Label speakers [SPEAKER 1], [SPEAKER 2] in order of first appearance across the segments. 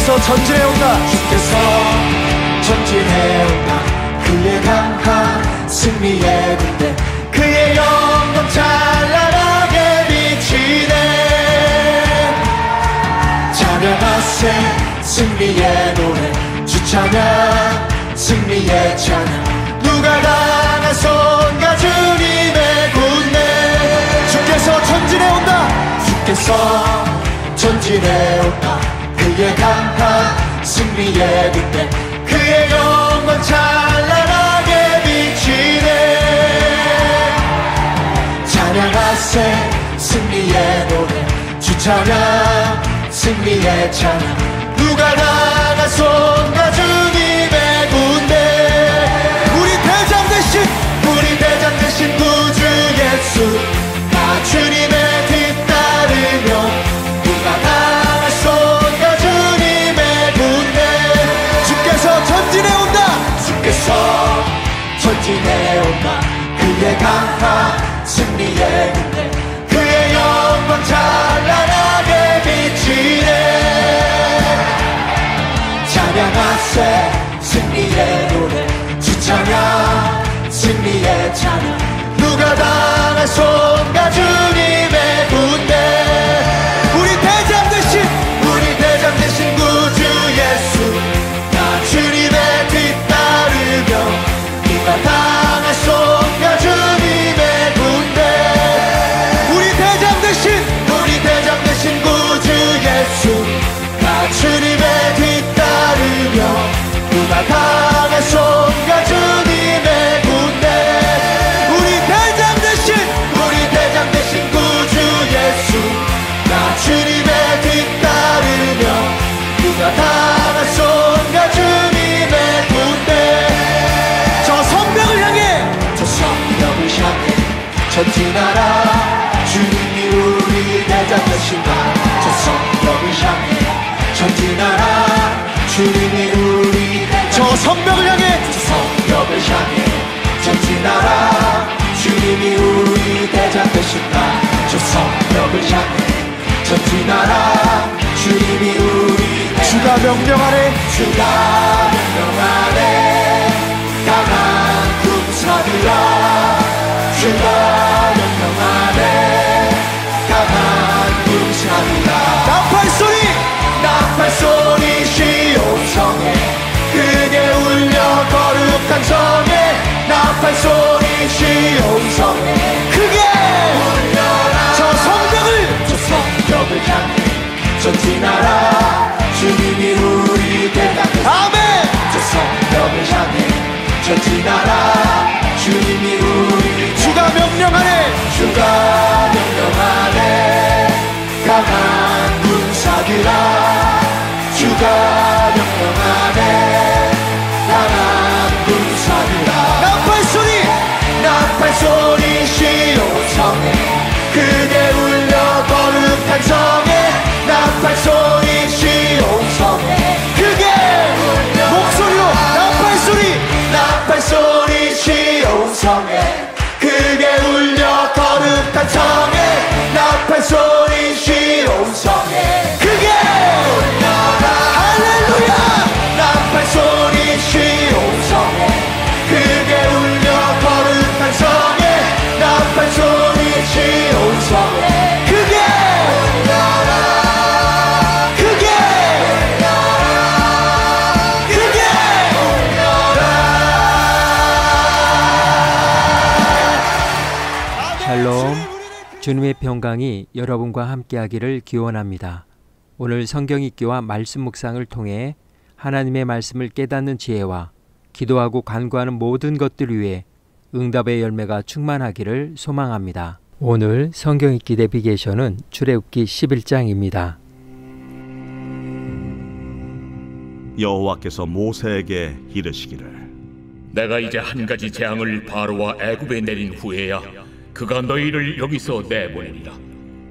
[SPEAKER 1] 주께서 전진해 온다.
[SPEAKER 2] 주께서 전진해 온다. 그의 강한 승리의 군대, 그의 영광 찬란하게 비치네. 찬양하세 승리의 노래, 주 찬양 승리의 찬양. 누가 강한 손과 주님의 군대.
[SPEAKER 1] 주께서 전진해 온다.
[SPEAKER 2] 주께서 전진해 온다. 그의 강한 승리의 군대, 그의 영광 찬란하게 비치네. 찬양하세 승리의 노래, 주 찬양 승리의 찬양. 누가 강한 손과 주님의 군대.
[SPEAKER 1] 우리 대장 되신
[SPEAKER 2] 구주 예수, 나 주님의 뒤따르며. 누가 강한 손과 주님의 군대.
[SPEAKER 1] 주께서 전진해 온다.
[SPEAKER 2] 주께서 전진해 온다. 그의 강한 승리의 군대, 그의 영광 찬란하게 비치네. 찬양하세 승리의 노래, 주 찬양 승리의 찬양. 누가 강한 손과 주님의 군대.
[SPEAKER 1] 우리 대장 되신
[SPEAKER 2] 구주 예수, 나 주님의 뒤따르며. 누가 강한 손과 주님의 군대.
[SPEAKER 1] 우리 대장 되신
[SPEAKER 2] 구주 예수, 나 주님의 뒤따르며. 누가 강한 손과 주님의 군대.
[SPEAKER 1] 우리 대장 되신
[SPEAKER 2] 구주 예수, 나 주님의 뒤따르며. 누가 강한 손과 주님의 군대.
[SPEAKER 1] 저 성벽을 향해
[SPEAKER 2] 전진하라. 주님이 우리 대장 되신다. 저 성벽을 향해 전진하라. 주님이 우리 대장.
[SPEAKER 1] 저 성벽을 향해
[SPEAKER 2] 전진하라. 주님이 우리 대장 되신다. 저 성벽을 향해 전진하라. 주님이 우리 대장.
[SPEAKER 1] 주가 명령하네.
[SPEAKER 2] 강한 군사들아. 주가 명령하네. 강한 군사들아. 나팔 소리 시온 성에 크게 울려 거룩한 성에. 나팔 소리 시온 성에 크게 울려라.
[SPEAKER 1] 저
[SPEAKER 2] 성벽을 향해 전진하라. 주님이 우리 대장.
[SPEAKER 1] 아멘.
[SPEAKER 2] 저 성벽을 향해 전진하라. 주님이 우리
[SPEAKER 1] 주가 명령하네.
[SPEAKER 2] 강한 군사들아. 주가 명령하네. 강한 군사들아. 나팔 소리 시온 성에 크게 울려 거룩한 성에. 나팔 소리 시온 성에 크게 울려.
[SPEAKER 1] 목소리로
[SPEAKER 2] 나팔 소리 시온 성에 크게 울려 거룩한 성에. 나팔 소리 시온 성에 크게 울려라.
[SPEAKER 1] 할렐루야.
[SPEAKER 2] 나팔 소리 시온 성에 크게 울려 거룩한 성에. 나팔 소리 시온 성에 크게 울려라. 크게 울려라.
[SPEAKER 3] 샬롬. 주님의 평강이 여러분과 함께하기를 기원합니다. 오늘 성경 읽기와 말씀 묵상을 통해 하나님의 말씀을 깨닫는 지혜와 기도하고 간구하는 모든 것들 위해 응답의 열매가 충만하기를 소망합니다. 오늘 성경 읽기 내비게이션은 출애굽기 11장입니다.
[SPEAKER 4] 여호와께서 모세에게 이르시기를,
[SPEAKER 5] 내가 이제 한 가지 재앙을 바로와 애굽에 내린 후에야 그가 너희를 여기서 내보내리라.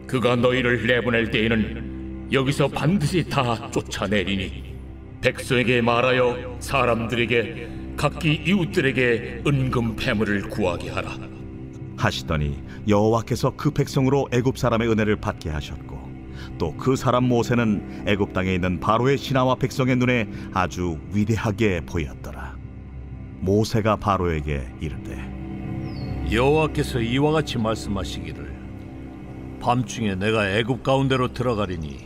[SPEAKER 5] 그가 너희를 내보낼 때에는 여기서 반드시 다 쫓아내리니 백성에게 말하여 사람들에게 각기 이웃들에게 은금 패물을 구하게 하라
[SPEAKER 4] 하시더니 여호와께서 그 백성으로 애굽 사람의 은혜를 받게 하셨고 또 그 사람 모세는 애굽 땅에 있는 바로의 신하와 백성의 눈에 아주 위대하게 보였더라. 모세가 바로에게 이르되
[SPEAKER 6] 여호와께서 이와 같이 말씀하시기를 밤중에 내가 애굽 가운데로 들어가리니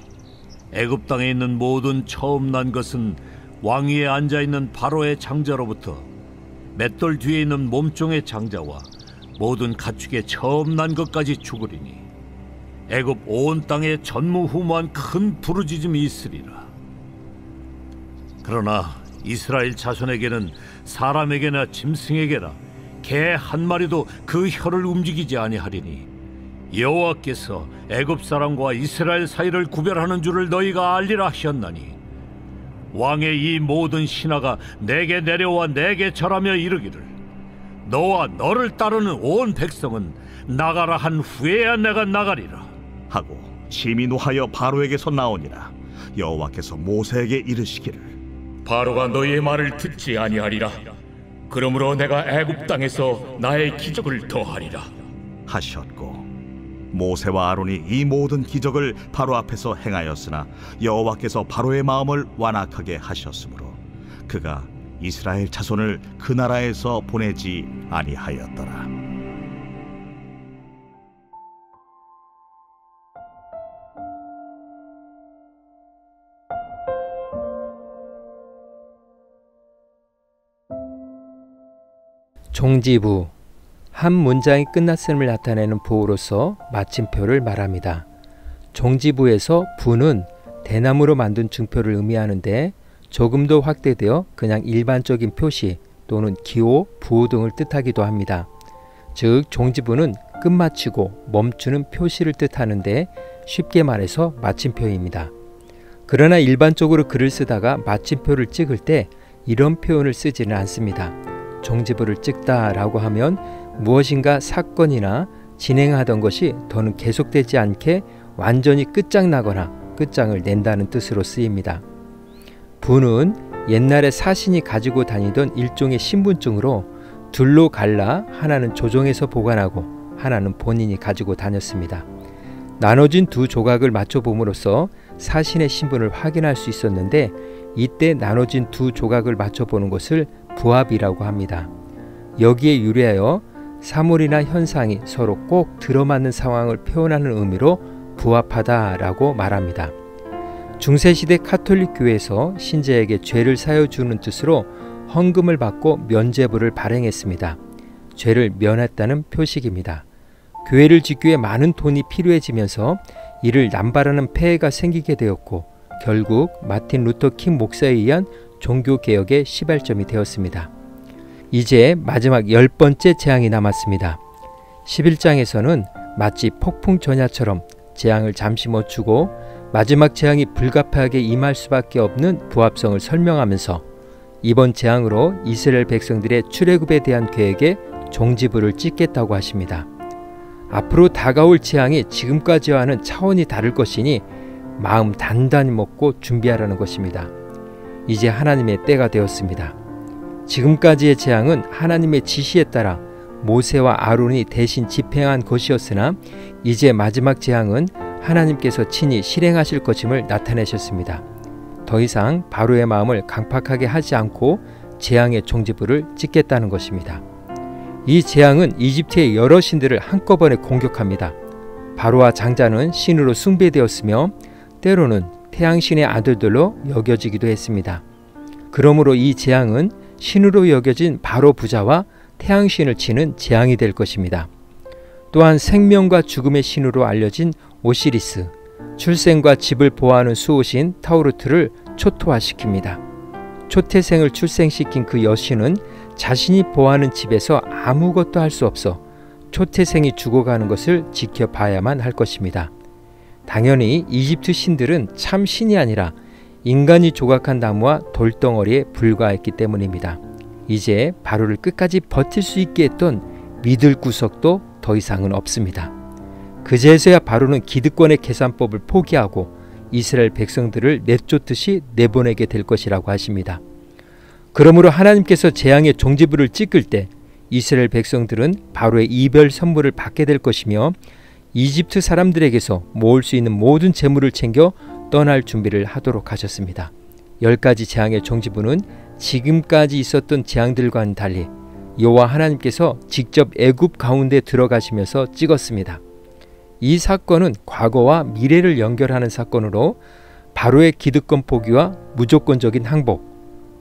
[SPEAKER 6] 애굽 땅에 있는 모든 처음 난 것은 왕 위에 앉아 있는 바로의 장자로부터 맷돌 뒤에 있는 몸종의 장자와 모든 가축의 처음 난 것까지 죽으리니 애굽 온 땅에 전무후무한 큰 부르짖음이 있으리라. 그러나 이스라엘 자손에게는 사람에게나 짐승에게나 개 한 마리도 그 혀를 움직이지 아니하리니 여호와께서 애굽 사람과 이스라엘 사이를 구별하는 줄을 너희가 알리라 하셨나니 왕의 이 모든 신하가 내게 내려와 내게 절하며 이르기를 너와 너를 따르는 온 백성은 나가라 한 후에야 내가 나가리라
[SPEAKER 4] 하고 심히 노하여 바로에게서 나오니라. 여호와께서 모세에게 이르시기를
[SPEAKER 5] 바로가 너희의 말을 듣지 아니하리라. 그러므로 내가 애굽 땅에서 나의 기적을 더하리라
[SPEAKER 4] 하셨고, 모세와 아론이 이 모든 기적을 바로 앞에서 행하였으나 여호와께서 바로의 마음을 완악하게 하셨으므로 그가 이스라엘 자손을 그 나라에서 보내지 아니하였더라.
[SPEAKER 3] 종지부, 한 문장이 끝났음을 나타내는 부호로서 마침표를 말합니다. 종지부에서 부는 대나무로 만든 증표를 의미하는데 조금 더 확대되어 그냥 일반적인 표시 또는 기호, 부호 등을 뜻하기도 합니다. 즉 종지부는 끝마치고 멈추는 표시를 뜻하는데 쉽게 말해서 마침표입니다. 그러나 일반적으로 글을 쓰다가 마침표를 찍을 때 이런 표현을 쓰지는 않습니다. 종지부를 찍다 라고 하면 무엇인가 사건이나 진행하던 것이 더는 계속되지 않게 완전히 끝장나거나 끝장을 낸다는 뜻으로 쓰입니다. 부는 옛날에 사신이 가지고 다니던 일종의 신분증으로 둘로 갈라 하나는 조정에서 보관하고 하나는 본인이 가지고 다녔습니다. 나눠진 두 조각을 맞춰봄으로써 사신의 신분을 확인할 수 있었는데 이때 나눠진 두 조각을 맞춰보는 것을 부합이라고 합니다. 여기에 유래하여 사물이나 현상이 서로 꼭 들어맞는 상황을 표현하는 의미로 부합하다라고 말합니다. 중세시대 카톨릭 교회에서 신자에게 죄를 사여주는 뜻으로 헌금을 받고 면죄부를 발행했습니다. 죄를 면했다는 표식입니다. 교회를 짓기 위해 많은 돈이 필요해지면서 이를 남발하는 폐해가 생기게 되었고 결국 마틴 루터 킹 목사에 의한 종교개혁의 시발점이 되었습니다. 이제 마지막 10번째 재앙이 남았습니다. 11장에서는 마치 폭풍 전야처럼 재앙을 잠시 멈추고 마지막 재앙이 불가피하게 임할 수밖에 없는 부합성을 설명하면서 이번 재앙으로 이스라엘 백성들의 출애굽에 대한 계획에 종지부를 찍겠다고 하십니다. 앞으로 다가올 재앙이 지금까지와는 차원이 다를 것이니 마음 단단히 먹고 준비하라는 것입니다. 이제 하나님의 때가 되었습니다. 지금까지의 재앙은 하나님의 지시에 따라 모세와 아론이 대신 집행한 것이었으나 이제 마지막 재앙은 하나님께서 친히 실행하실 것임을 나타내셨습니다. 더 이상 바로의 마음을 강팍하게 하지 않고 재앙의 종지부를 찍겠다는 것입니다. 이 재앙은 이집트의 여러 신들을 한꺼번에 공격합니다. 바로와 장자는 신으로 숭배되었으며 때로는 태양신의 아들들로 여겨지기도 했습니다. 그러므로 이 재앙은 신으로 여겨진 바로 부자와 태양신을 치는 재앙이 될 것입니다. 또한 생명과 죽음의 신으로 알려진 오시리스, 출생과 집을 보호하는 수호신 타우르트를 초토화시킵니다. 초태생을 출생시킨 그 여신은 자신이 보호하는 집에서 아무것도 할 수 없어 초태생이 죽어가는 것을 지켜봐야만 할 것입니다. 당연히 이집트 신들은 참 신이 아니라 인간이 조각한 나무와 돌덩어리에 불과했기 때문입니다. 이제 바로를 끝까지 버틸 수 있게 했던 믿을 구석도 더 이상은 없습니다. 그제서야 바로는 기득권의 계산법을 포기하고 이스라엘 백성들을 내쫓듯이 내보내게 될 것이라고 하십니다. 그러므로 하나님께서 재앙의 종지부를 찍을 때 이스라엘 백성들은 바로의 이별 선물을 받게 될 것이며 이집트 사람들에게서 모을 수 있는 모든 재물을 챙겨 떠날 준비를 하도록 하셨습니다. 10가지 재앙의 종지부는 지금까지 있었던 재앙들과는 달리 여호와 하나님께서 직접 애굽 가운데 들어가시면서 찍었습니다. 이 사건은 과거와 미래를 연결하는 사건으로 바로의 기득권 포기와 무조건적인 항복,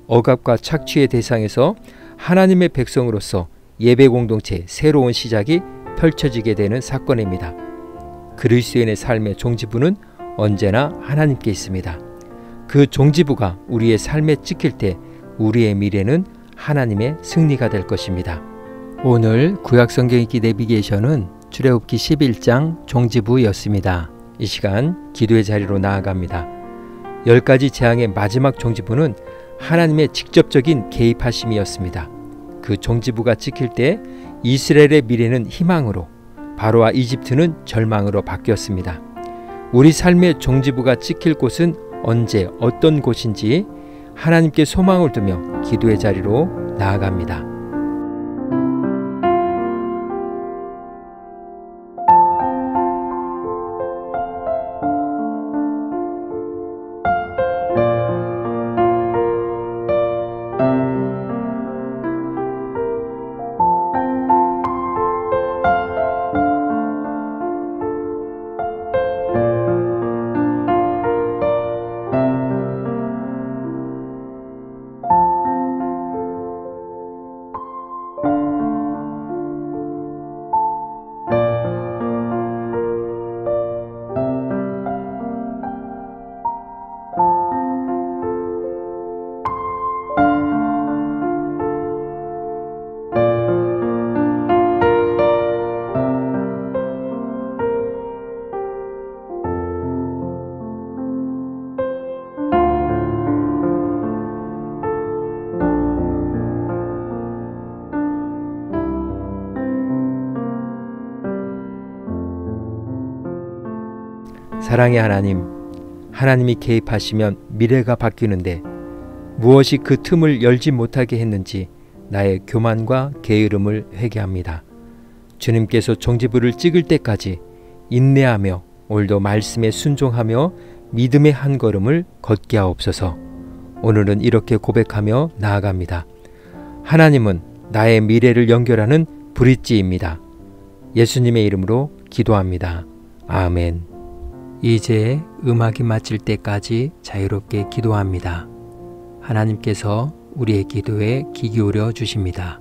[SPEAKER 3] 억압과 착취의 대상에서 하나님의 백성으로서 예배 공동체의 새로운 시작이 펼쳐지게 되는 사건입니다. 그리스도인의 삶의 종지부는 언제나 하나님께 있습니다. 그 종지부가 우리의 삶에 찍힐 때 우리의 미래는 하나님의 승리가 될 것입니다. 오늘 구약성경 읽기 내비게이션은 출애굽기 11장 종지부였습니다. 이 시간 기도의 자리로 나아갑니다. 10가지 재앙의 마지막 종지부는 하나님의 직접적인 개입하심이었습니다. 그 종지부가 찍힐 때 이스라엘의 미래는 희망으로, 바로와 이집트는 절망으로 바뀌었습니다. 우리 삶의 종지부가 찍힐 곳은 언제 어떤 곳인지 하나님께 소망을 두며 기도의 자리로 나아갑니다. 사랑의 하나님, 하나님이 개입하시면 미래가 바뀌는데 무엇이 그 틈을 열지 못하게 했는지 나의 교만과 게으름을 회개합니다. 주님께서 종지부를 찍을 때까지 인내하며 오늘도 말씀에 순종하며 믿음의 한 걸음을 걷게 하옵소서. 오늘은 이렇게 고백하며 나아갑니다. 하나님은 나의 미래를 연결하는 브릿지입니다. 예수님의 이름으로 기도합니다. 아멘. 이제 음악이 마칠 때까지 자유롭게 기도합니다. 하나님께서 우리의 기도에 귀 기울여 주십니다.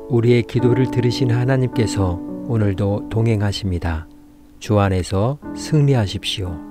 [SPEAKER 3] 우리의 기도를 들으신 하나님께서 오늘도 동행하십니다. 주 안에서 승리하십시오.